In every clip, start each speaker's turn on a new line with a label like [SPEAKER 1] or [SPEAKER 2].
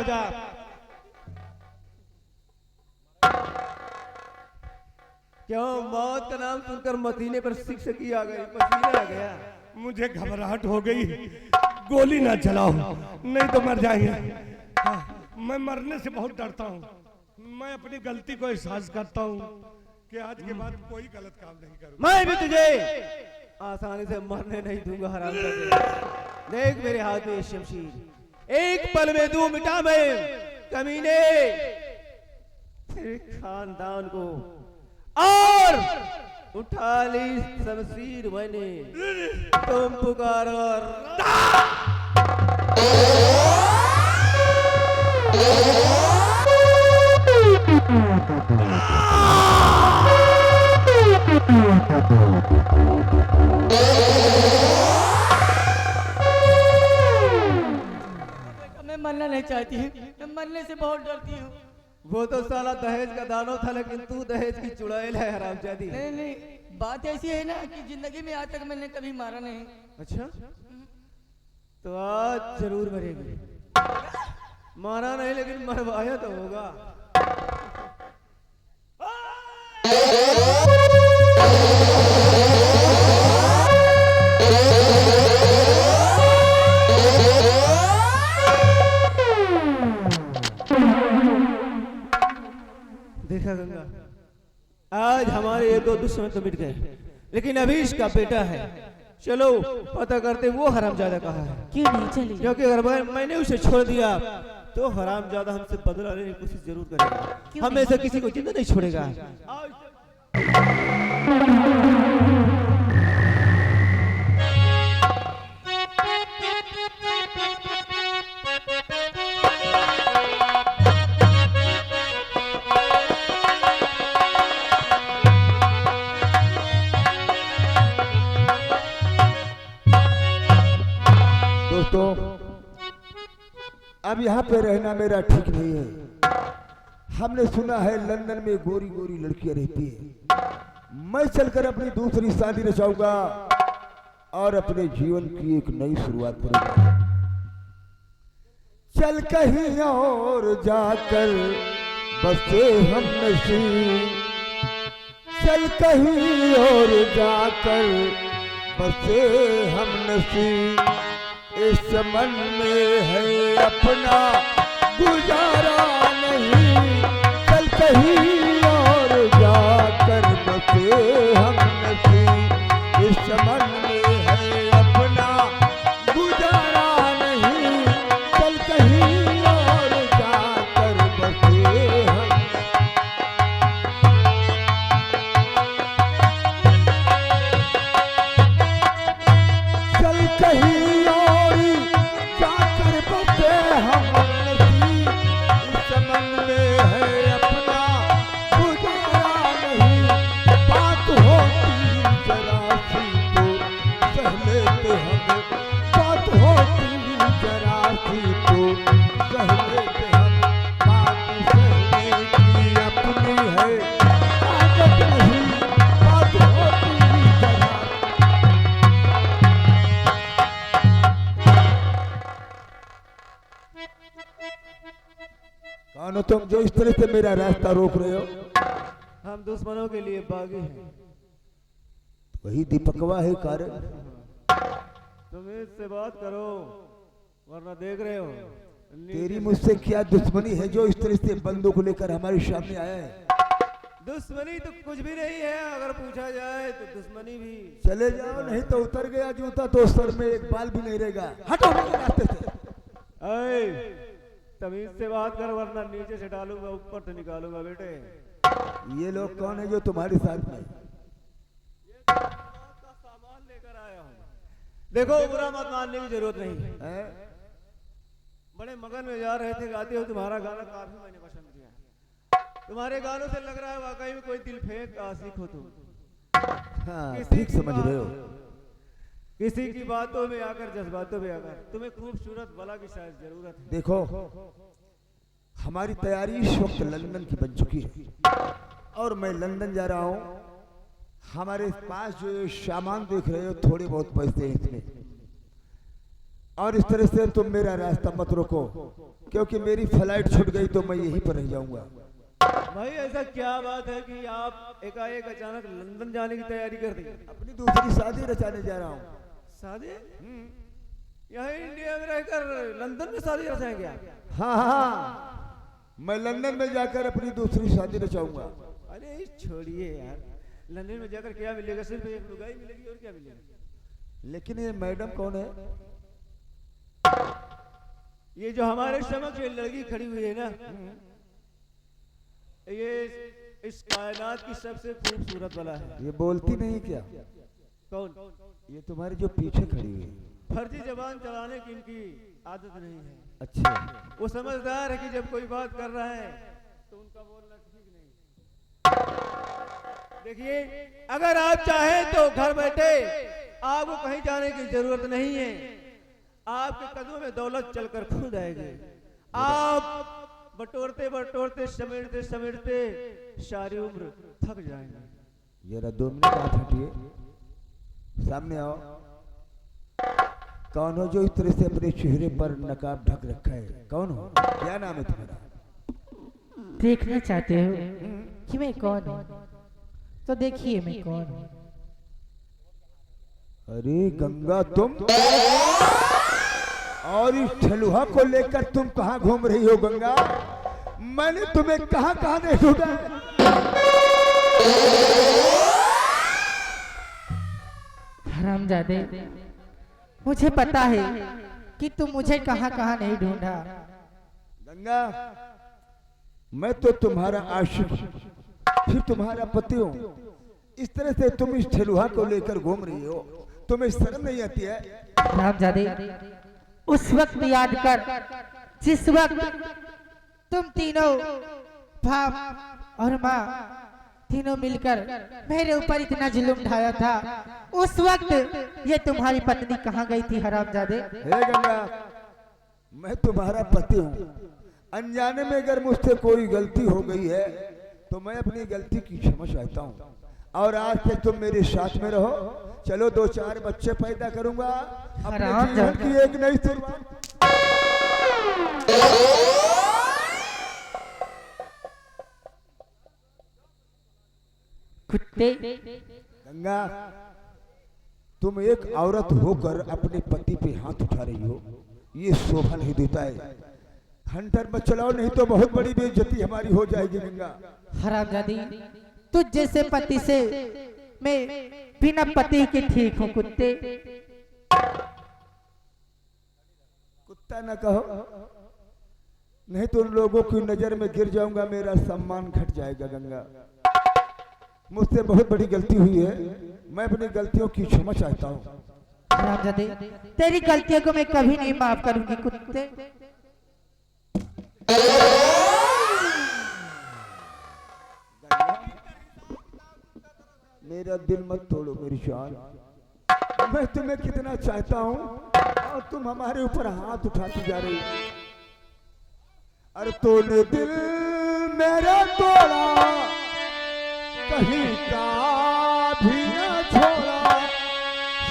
[SPEAKER 1] हो जा। क्यों मौत का नाम सुनकर मदीने पर शिक्षकी आ गई, पसीना आ गया?
[SPEAKER 2] मुझे घबराहट हो गई, गोली ना चलाओ नहीं तो मर जाएंगे। हाँ, मैं मरने से बहुत डरता हूँ। मैं अपनी गलती को एहसास करता हूँ कि आज के बाद कोई गलत काम नहीं करूँगा।
[SPEAKER 1] मैं भी तुझे आसानी से मरने नहीं दूंगा हरामजादे। देख मेरे हाथ में शमशीर, एक पल में दूं मिटा मैं कमीने तेरे खानदान को, और उठा ली शमशीर मैंने, तुम पुकारो
[SPEAKER 3] मैं मरना नहीं चाहती हूँ, मैं मरने से बहुत डरती हूँ।
[SPEAKER 1] वो तो साला दहेज का दानो था, लेकिन तू दहेज की चुड़ैल है हरामजादी।
[SPEAKER 3] नहीं नहीं, बात ऐसी है ना कि जिंदगी में आज तक मैंने कभी मारा नहीं।
[SPEAKER 1] अच्छा, तो आज जरूर मरेगी। मारा नहीं लेकिन मरवाया तो होगा। देखा गंगा, आज हमारे ये दो दुश्मन तो मिट गए, लेकिन अभीश का बेटा है। चलो पता करते वो हरामजादा कहाँ है।
[SPEAKER 3] क्यों नहीं चली?
[SPEAKER 1] क्योंकि अगर मैंने उसे छोड़ दिया तो हरामजादा हमसे बदला लेने की कोशिश जरूर करेगा। हम में से किसी को जिंदा नहीं छोड़ेगा।
[SPEAKER 4] दोस्तों, अब यहाँ पे रहना मेरा ठीक नहीं है। हमने सुना है लंदन में गोरी गोरी लड़कियां रहती है। मैं चलकर अपनी दूसरी शादी रचाऊंगा और अपने जीवन की एक नई शुरुआत करूंगा। चल कहीं और जाकर बसे हम नसीब, चल कहीं और जाकर बसे हम नसीब, इस चमन में है अपना गुजारा नहीं, चल कहीं और जाकर बसे हम नसीब, इस चमन में है अपना गुजारा नहीं, चल कहीं और जाकर बसे हम। चल कहीं तुम जो इस तरह से मेरा रास्ता रोक रहे हो।
[SPEAKER 1] हम दुश्मनों के लिए बागी हैं।
[SPEAKER 4] वही दीपकवा है कारण।
[SPEAKER 1] तुम इससे बात करो, वरना देख रहे हो
[SPEAKER 4] तेरी मुझसे क्या दुश्मनी है जो इस तरह से बंदूक लेकर हमारे सामने आया है?
[SPEAKER 1] दुश्मनी तो कुछ भी नहीं है, अगर पूछा जाए तो दुश्मनी भी।
[SPEAKER 4] चले जाओ, नहीं तो उतर गया जूता तो सर में एक बाल भी नहीं रहेगा। हटो मेरे रास्ते से।
[SPEAKER 1] तमीज से बात कर, वरना नीचे से डालूंगा, ऊपर से निकालूंगा। बेटे,
[SPEAKER 4] ये लोग कौन है जो तुम्हारे साथ में?
[SPEAKER 1] ये सामान लेकर आया हूँ। देखो, बुरा मत मानने की जरूरत नहीं है। बड़े मगन में जा रहे थे, गाते हो तुम्हारा गाना काफी मैंने पसंद किया। तुम्हारे गानों से लग रहा है वाकई में कोई दिल फेंक आशिक हो तुम।
[SPEAKER 4] हाँ, ठीक समझ रहे हो।
[SPEAKER 1] किसी की बातों में आकर, जज्बातों में आकर, तुम्हें खूबसूरत बला की शायद जरूरत है।
[SPEAKER 4] देखो, हमारी तैयारी इस वक्त लंदन की बन चुकी है और मैं लंदन जा रहा हूँ। हमारे पास जो सामान देख रहे हो, थोड़े बहुत पैसे हैं इसमें। और इस तरह से तुम मेरा रास्ता मत रोको, क्योंकि मेरी फ्लाइट छूट गई तो मैं यहीं पर रह जाऊंगा।
[SPEAKER 1] भाई ऐसा क्या बात है कि आप एकाएक अचानक लंदन जाने की तैयारी कर दी?
[SPEAKER 4] अपनी दूसरी शादी रचाने जा रहा हूँ।
[SPEAKER 1] शादी? यहाँ इंडिया में रहकर लंदन में शादी रचाएंगे आप?
[SPEAKER 4] हाँ हाँ, मैं लंदन में जाकर अपनी दूसरी शादी रचाऊंगा।
[SPEAKER 1] अरे छोड़िए यार, लंदन में जाकर क्या मिलेगा? सिर्फ एक लुगाई मिलेगी और क्या मिलेगा?
[SPEAKER 4] लेकिन ये मैडम कौन है?
[SPEAKER 1] ये जो हमारे समक्ष ये लड़की खड़ी हुई है ना, ये इस कायनात की सबसे खूबसूरत वाला है।
[SPEAKER 4] ये बोलती नहीं क्या?
[SPEAKER 1] कौन?
[SPEAKER 4] ये तुम्हारी जो पीछे खड़ी हुई है।
[SPEAKER 1] फर्जी जबान चलाने की इनकी आदत नहीं है।
[SPEAKER 4] अच्छा,
[SPEAKER 1] वो समझदार है कि जब कोई बात कर रहा है तो उनका बोलना ठीक नहीं। देखिए, अगर आप चाहें तो घर बैठे आपको कहीं जाने की जरूरत नहीं है। आपके कदमों में दौलत चलकर खुद आएगी। आप बटोरते बटोरते समेटते समेटते सारी उम्र थक जाएंगे।
[SPEAKER 4] जरा 2 मिनट हाथ हटिए, सामने आओ। कौन हो जो इस तरह से अपने चेहरे पर नकाब ढक रखा है? कौन हो? क्या नाम है तुम्हारा?
[SPEAKER 5] देखना चाहते हो कि मैं कौन हूँ? तो देखिए मैं कौन हूँ।
[SPEAKER 4] अरे गंगा, तुम और इस ठलुहा को लेकर तुम कहाँ घूम रही हो गंगा? मैंने तुम्हें कहाँ कहाँ नहीं ढूंढा।
[SPEAKER 5] हरामजादे, मुझे पता है कि तुम मुझे कहाँ कहाँ नहीं ढूंढा।
[SPEAKER 4] गंगा, मैं तो तुम्हारा आशिक फिर तुम्हारा पति हूँ। इस तरह से तुम इस ठेलुहा को लेकर घूम रही हो, तुम्हें शर्म नहीं आती है?
[SPEAKER 5] हरामजादे, उस वक्त याद कर जिस वक्त तुम तीनों बाप और माँ तीनों मिलकर मेरे ऊपर इतना जुल्म ढाया था। उस वक्त ये तुम्हारी पत्नी कहाँ गई थी हरामजादे?
[SPEAKER 4] हे गंगा, मैं तुम्हारा पति हूँ। अनजाने में अगर मुझसे कोई गलती हो गई है तो मैं अपनी गलती की क्षमा चाहता हूँ। और आज से तुम मेरे साथ में रहो। चलो 2-4 बच्चे पैदा करूंगा, अपने जीवन की एक नई शुरुआत।
[SPEAKER 5] कुत्ते,
[SPEAKER 4] गंगा, तुम एक औरत होकर अपने पति पे हाथ उठा रही हो, ये शोभा नहीं देता है। हंटर मत चलाओ, नहीं तो बहुत बड़ी बेइज्जती हमारी हो जाएगी। गंगा,
[SPEAKER 5] हरामजादी, तुझ जैसे पति से मैं बिना पति के ठीक हूँ। कुत्ते,
[SPEAKER 4] कुत्ता न कहो, नहीं तो उन लोगों की नजर में गिर जाऊंगा, मेरा सम्मान घट जाएगा। गंगा, मुझसे बहुत बड़ी गलती हुई है, मैं अपनी गलतियों की क्षमा चाहता हूँ।
[SPEAKER 5] हरामजादे, तेरी गलतियों को मैं कभी नहीं माफ करूंगी। कुत्ते,
[SPEAKER 4] मेरा दिल मत तोड़ो मेरी जान, मैं तुम्हें कितना चाहता हूँ और तुम हमारे ऊपर हाथ उठाती जा रही हो। अरे तूने दिल मेरा तोड़ा, कहीं का भी न छोड़ा,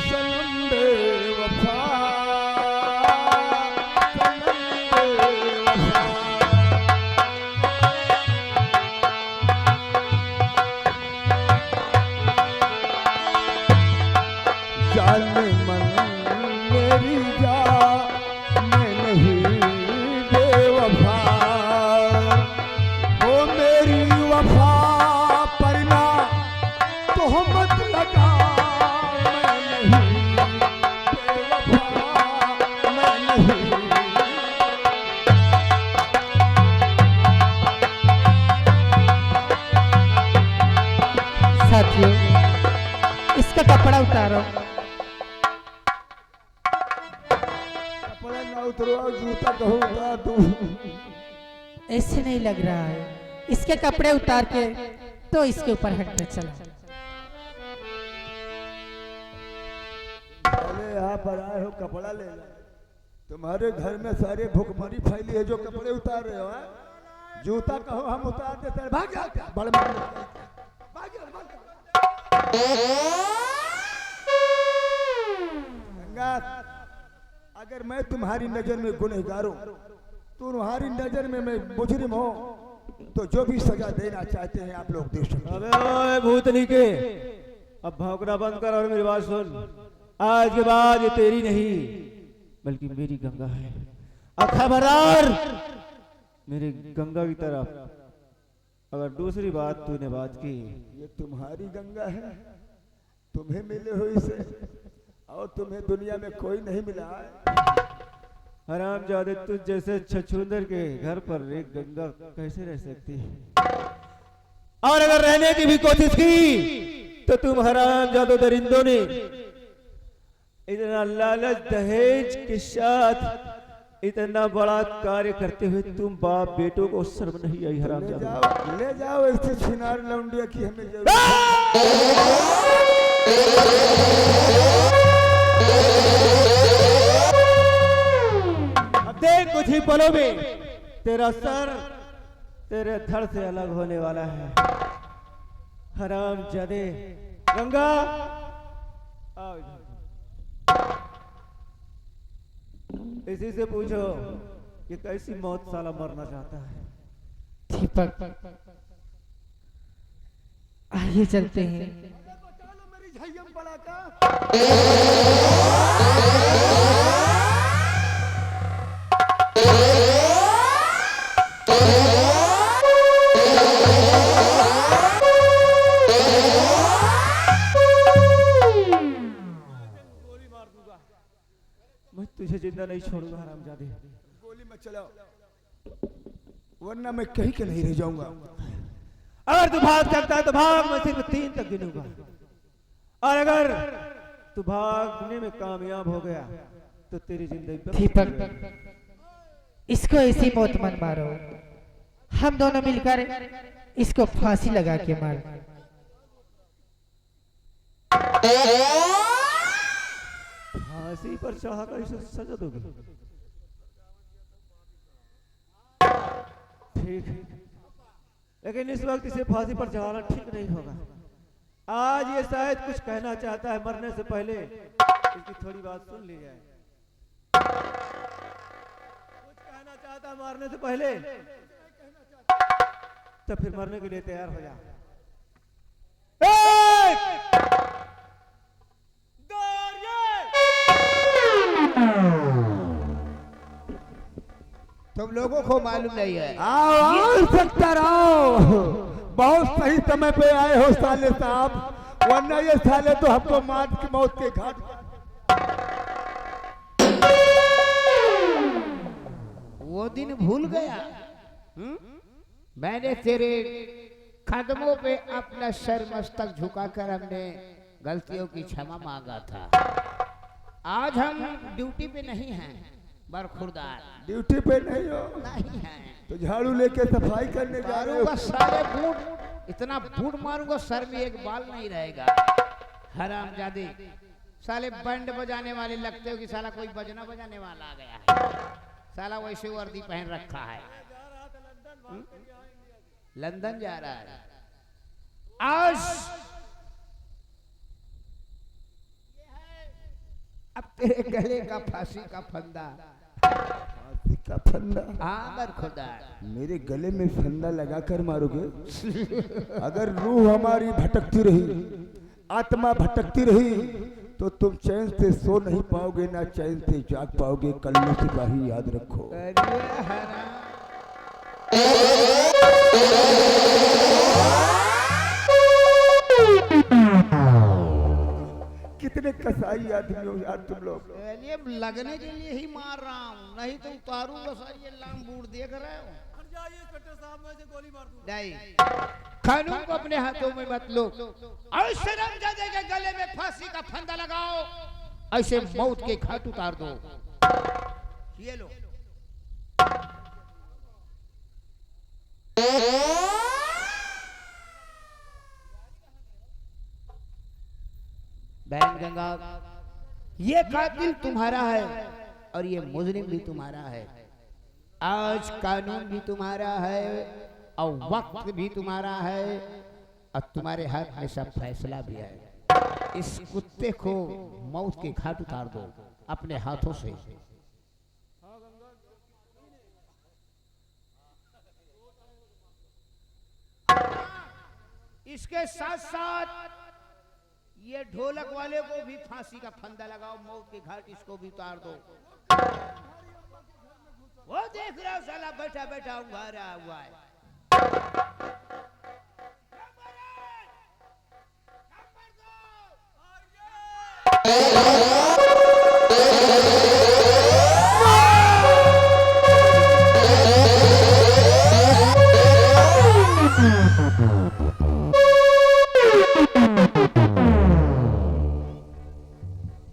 [SPEAKER 4] सनम बेवफा, सनम बेवफा। जान मन मेरी जा, मैं नहीं बेवफा, हो मेरी वफा पर ना तो मत लगा, मैं नहीं बेवफा, मैं नहीं।
[SPEAKER 5] साथियों, इसका कपड़ा उतारो।
[SPEAKER 4] कपड़ा ना उतरो, जूता कहूँ उतार दूं।
[SPEAKER 5] ऐसे नहीं लग रहा है, इसके कपड़े उतार के तो इसके ऊपर हटकर चला।
[SPEAKER 4] पहले यहाँ पर आए हो, कपड़ा ले लो। तुम्हारे घर में सारे भुखमरी फैली है जो कपड़े उतार रहे हो। जूता कहो हम उतार देते हैं, भाग जाओ, बड़े भाग जाओ। गंगा, अगर मैं तुम्हारी नजर में गुनहगार हूं, तुम्हारी नजर में मैं मुजरिम हूं, तो जो भी सजा देना चाहते हैं आप लोग दे सकते हैं।
[SPEAKER 1] अबे ओए भूतनी के, अब भौंकना बंद कर और मेरी बात सुन। आज के बाद ये तेरी नहीं बल्कि मेरी गंगा है। अब खबरदार मेरी गंगा की तरफ अगर दूसरी बात तूने बात की।
[SPEAKER 4] ये तुम्हारी गंगा है, तुम्हें मिले हो इसे, और तुम्हें दुनिया में कोई नहीं मिला है।
[SPEAKER 1] हरामजादे, तुझ जैसे छछूंदर के घर पर एक गंगा कैसे रह सकती है? और अगर रहने की भी कोशिश की तो तुम हरामजादो दरिंदों ने इतना लालच दहेज के साथ इतना बड़ा कार्य करते हुए तुम बाप बेटों को शर्म नहीं आई? हरामजादो,
[SPEAKER 4] ले जाओ इससे छिनार लौंडिया की हमें जरूरत है।
[SPEAKER 1] अब देख कुछ ही पलों में तेरा सर तेरे धड़ से अलग होने वाला है। हरामजादे, गंगा आओ इधर। इसी से पूछो कि कैसी मौत साला मरना चाहता है।
[SPEAKER 5] दीपक, आइए चलते हैं।
[SPEAKER 4] मेरी झय्यम बड़ा का
[SPEAKER 1] मैं तुझे जिंदा नहीं छोड़ूंगा हरामजादे।
[SPEAKER 4] गोली मत चलाओ, वरना मैं कहीं के नहीं रह जाऊंगा।
[SPEAKER 1] अगर तू भाग सकता है तो भाग, मैं सिर्फ 3 तक गिनूंगा। और अगर तू भागने में कामयाब हो गया तो तेरी जिंदगी
[SPEAKER 5] दीपक, इसको ऐसी मौत मत मारो। हम दोनों मिलकर इसको फांसी लगा के मार।
[SPEAKER 1] फांसी पर चढ़ा कर इसे सजा दोगे? ठीक है, लेकिन इस वक्त इसे फांसी पर चढ़ाना ठीक नहीं होगा। आज ये शायद कुछ कहना चाहता है, मरने से पहले इसकी थोड़ी बात सुन ली जाए। कुछ कहना चाहता है मरने से पहले, तो फिर मरने के लिए तैयार हो जा।
[SPEAKER 3] तुम लोगों को मालूम नहीं है।
[SPEAKER 4] आओ सकता रहो, बहुत सही समय पे आए हो साले साहब, वरना ये साले तो हमको मौत के घाट।
[SPEAKER 3] वो दिन भूल गया? मैंने तेरे कदमों पे अपना सर मस्तक झुकाकर हमने गलतियों की क्षमा मांगा था। आज हम ड्यूटी पे नहीं हैं, बरखुरदार।
[SPEAKER 4] ड्यूटी पे नहीं हो
[SPEAKER 3] नहीं है
[SPEAKER 4] तो झाड़ू लेके सफाई करने जा रहे हो।
[SPEAKER 3] सारे बूट, इतना बूट मारूंगा सर में एक बाल नहीं रहेगा। हरामजादे, साले बैंड बजाने वाले लगते हो कि साला कोई बजना बजाने वाला आ गया है। साला वैसे वर्दी पहन रखा है। लंदन जा रहा है आज। अब तेरे गले का फांसी का फंदा।
[SPEAKER 4] फांसी का फंदा?
[SPEAKER 3] हाँ बरखुरदार,
[SPEAKER 4] मेरे गले में फंदा लगाकर मारोगे? अगर रूह हमारी भटकती रही, आत्मा भटकती रही, तो तुम चैन से सो नहीं पाओगे, ना चैन से जाग पाओगे। कल्लू सिपाही याद रखो। कितने कसाई आदमी हो यार तुम लोग।
[SPEAKER 3] ये लगने के लिए ही मार रहा हूँ, नहीं तो उतारूंगा सर। ये लाम बूढ़ देख रहे हो? नहीं, कानून को अपने हाथों में मत लो। ऐसे रमजादे के गले में फांसी का फंदा लगाओ, ऐसे मौत के घाट उतार दो। ये लो। बहन गंगा, ये कातिल तुम्हारा है और ये मुजरिम भी तुम्हारा है। आज कानून भी तुम्हारा है और वक्त भी तुम्हारा है और तुम्हारे हाथ में सब फैसला भी है। इस कुत्ते को मौत के घाट उतार दो अपने हाथों से। इसके साथ साथ ये ढोलक वाले को भी फांसी का फंदा लगाओ, मौत के घाट इसको भी उतार दो। वो देख रहा साला बैठा बैठा उंघारा हुआ है।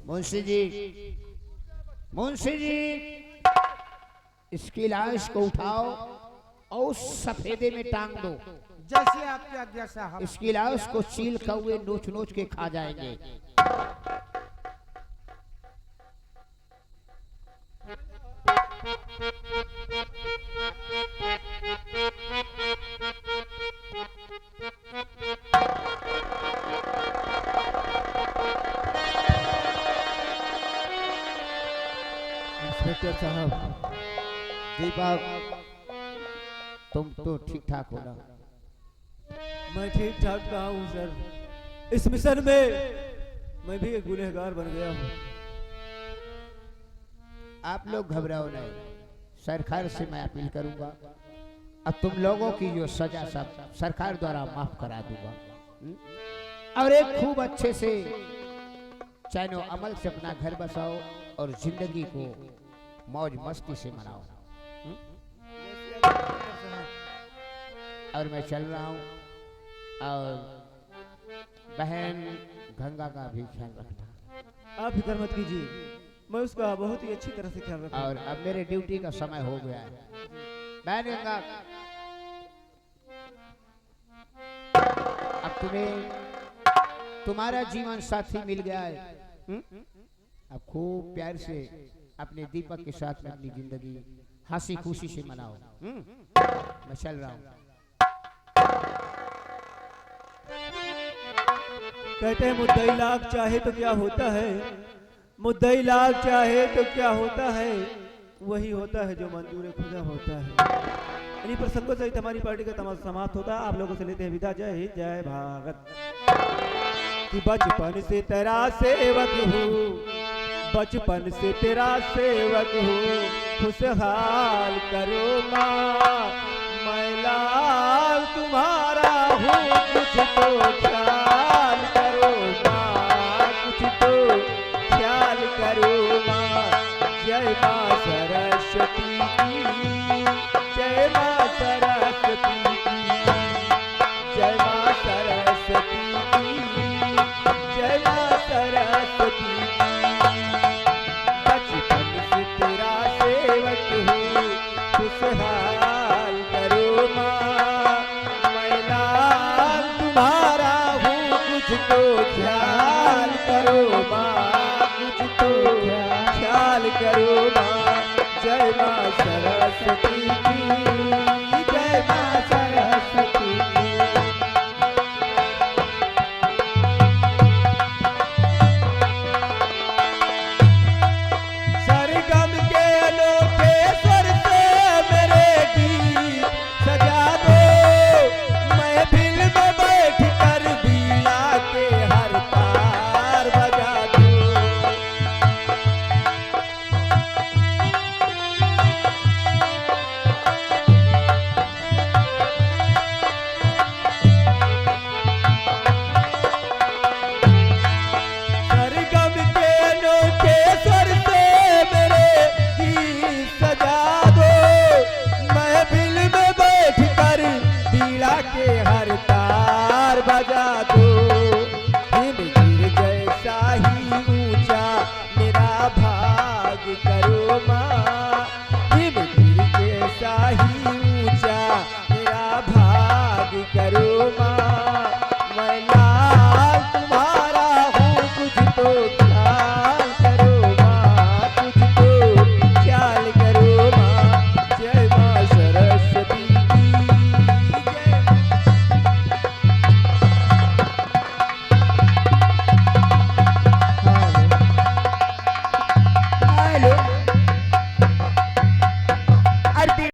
[SPEAKER 3] मुंशी जी, मुंशी जी, इसकी लाश को उठाओ और उस सफेदे में टांग दो।
[SPEAKER 5] जैसे आपकी आज्ञा साहब।
[SPEAKER 3] इसकी लाश को चील कौवे नोच नोच के खा जाएंगे।
[SPEAKER 1] इंस्पेक्टर साहब,
[SPEAKER 3] दीपक, तुम तो ठीक ठाक हो ना?
[SPEAKER 1] मैं ठीक ठाक कहा हूँ सर। इस मिशन में मैं भी एक गुनहगार बन गया हूँ।
[SPEAKER 3] आप लोग घबराओ नहीं, सरकार से मैं अपील करूंगा, अब तुम लोगों की जो सजा सब सरकार द्वारा माफ करा दूंगा। और एक खूब अच्छे से चैनो अमल से अपना घर बसाओ और जिंदगी को मौज मस्ती से मनाओ। और मैं चल रहा हूँ, और बहन गंगा का भी ख्याल रखना।
[SPEAKER 1] आप फिक्र मत कीजिए, मैं उसका बहुत ही अच्छी तरह से ख्याल रखूंगा।
[SPEAKER 3] और अब मेरे ड्यूटी का समय हो गया है। बहन गंगा, अब तुम्हें तुम्हारा जीवन साथी मिल गया है। अब खूब प्यार से अपने दीपक के साथ में अपनी जिंदगी हंसी खुशी से मनाओ। मैं चल रहा हूँ।
[SPEAKER 1] कहते हैं मुद्दई लाख चाहे तो क्या होता है, मुद्दई लाख चाहे तो क्या होता है, वही होता है जो मंजूर खुदा होता है। इन्हीं प्रसंगों सहित हमारी पार्टी का तमाशा समाप्त होता है। आप लोगों से लेते हैं विदा। जय हिंद, जय भारत। कि बचपन से तेरा सेवक हूँ, बचपन से तेरा सेवक हूँ, खुशहाल करो माँ, मैं लाल तुम्हारा हूँ, कुछ तो क्या